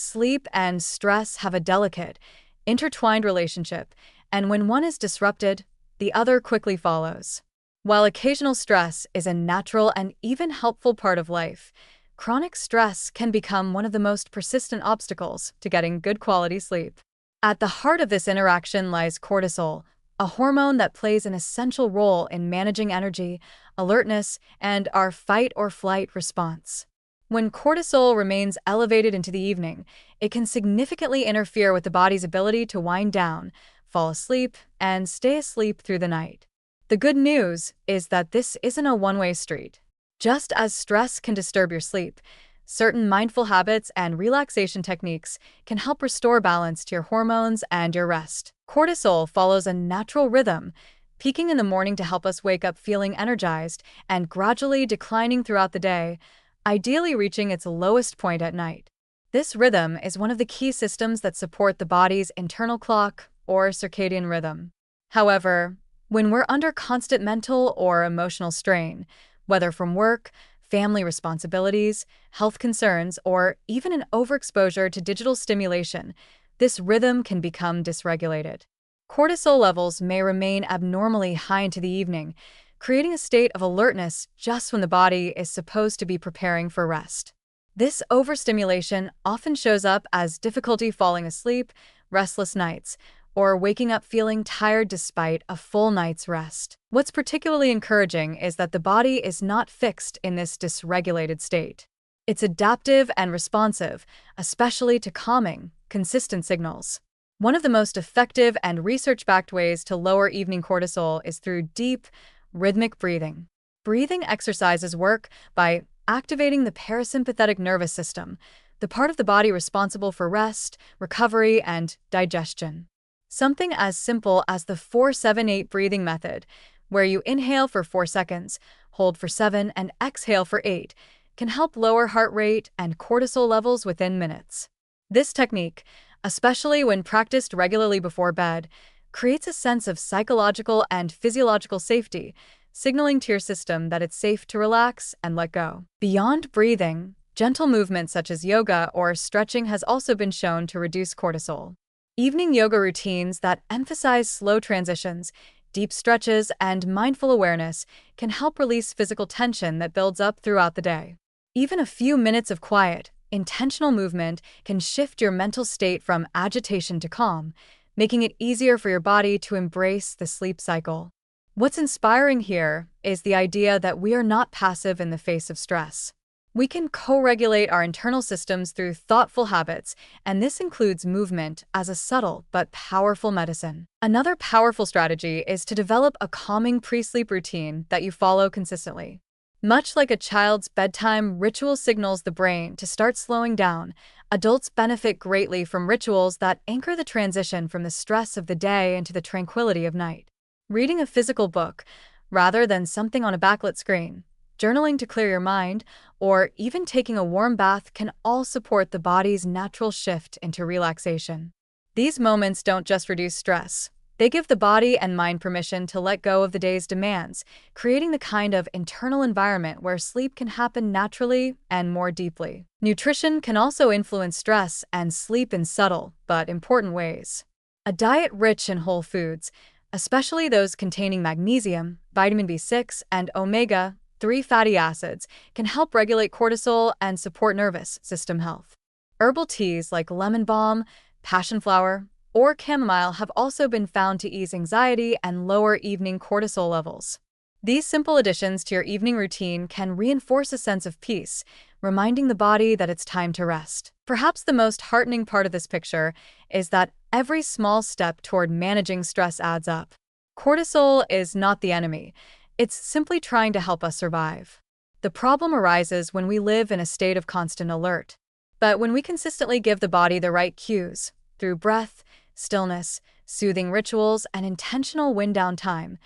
Sleep and stress have a delicate, intertwined relationship, and when one is disrupted, the other quickly follows. While occasional stress is a natural and even helpful part of life, chronic stress can become one of the most persistent obstacles to getting good quality sleep. At the heart of this interaction lies cortisol, a hormone that plays an essential role in managing energy, alertness, and our fight or flight response. When cortisol remains elevated into the evening, it can significantly interfere with the body's ability to wind down, fall asleep, and stay asleep through the night. The good news is that this isn't a one-way street. Just as stress can disturb your sleep, certain mindful habits and relaxation techniques can help restore balance to your hormones and your rest. Cortisol follows a natural rhythm, peaking in the morning to help us wake up feeling energized and gradually declining throughout the day, ideally reaching its lowest point at night. This rhythm is one of the key systems that support the body's internal clock or circadian rhythm. However, when we're under constant mental or emotional strain, whether from work, family responsibilities, health concerns, or even an overexposure to digital stimulation, this rhythm can become dysregulated. Cortisol levels may remain abnormally high into the evening, creating a state of alertness just when the body is supposed to be preparing for rest. This overstimulation often shows up as difficulty falling asleep, restless nights, or waking up feeling tired despite a full night's rest. What's particularly encouraging is that the body is not fixed in this dysregulated state. It's adaptive and responsive, especially to calming, consistent signals. One of the most effective and research-backed ways to lower evening cortisol is through deep, rhythmic breathing. Breathing exercises work by activating the parasympathetic nervous system, the part of the body responsible for rest, recovery, and digestion. Something as simple as the 4-7-8 breathing method, where you inhale for 4 seconds, hold for 7, and exhale for 8, can help lower heart rate and cortisol levels within minutes. This technique, especially when practiced regularly before bed, creates a sense of psychological and physiological safety, signaling to your system that it's safe to relax and let go. Beyond breathing, gentle movement such as yoga or stretching has also been shown to reduce cortisol. Evening yoga routines that emphasize slow transitions, deep stretches, and mindful awareness can help release physical tension that builds up throughout the day. Even a few minutes of quiet, intentional movement can shift your mental state from agitation to calm, making it easier for your body to embrace the sleep cycle. What's inspiring here is the idea that we are not passive in the face of stress. We can co-regulate our internal systems through thoughtful habits, and this includes movement as a subtle but powerful medicine. Another powerful strategy is to develop a calming pre-sleep routine that you follow consistently. Much like a child's bedtime ritual signals the brain to start slowing down, adults benefit greatly from rituals that anchor the transition from the stress of the day into the tranquility of night. Reading a physical book, rather than something on a backlit screen, journaling to clear your mind, or even taking a warm bath can all support the body's natural shift into relaxation. These moments don't just reduce stress. They give the body and mind permission to let go of the day's demands, creating the kind of internal environment where sleep can happen naturally and more deeply. Nutrition can also influence stress and sleep in subtle but important ways. A diet rich in whole foods, especially those containing magnesium, vitamin B6, and omega-3 fatty acids, can help regulate cortisol and support nervous system health. Herbal teas like lemon balm, passion flower, or chamomile have also been found to ease anxiety and lower evening cortisol levels. These simple additions to your evening routine can reinforce a sense of peace, reminding the body that it's time to rest. Perhaps the most heartening part of this picture is that every small step toward managing stress adds up. Cortisol is not the enemy. It's simply trying to help us survive. The problem arises when we live in a state of constant alert. But when we consistently give the body the right cues, through breath, stillness, soothing rituals, and intentional wind-down time,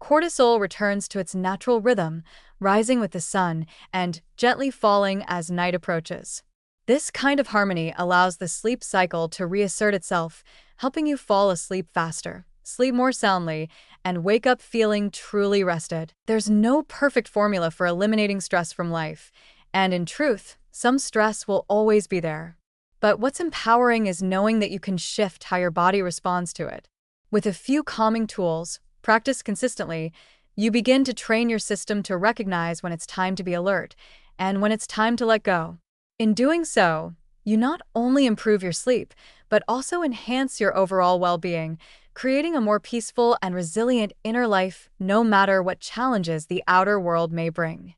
cortisol returns to its natural rhythm, rising with the sun and gently falling as night approaches. This kind of harmony allows the sleep cycle to reassert itself, helping you fall asleep faster, sleep more soundly, and wake up feeling truly rested. There's no perfect formula for eliminating stress from life, and in truth, some stress will always be there. But what's empowering is knowing that you can shift how your body responds to it. With a few calming tools, practiced consistently, you begin to train your system to recognize when it's time to be alert and when it's time to let go. In doing so, you not only improve your sleep, but also enhance your overall well-being, creating a more peaceful and resilient inner life no matter what challenges the outer world may bring.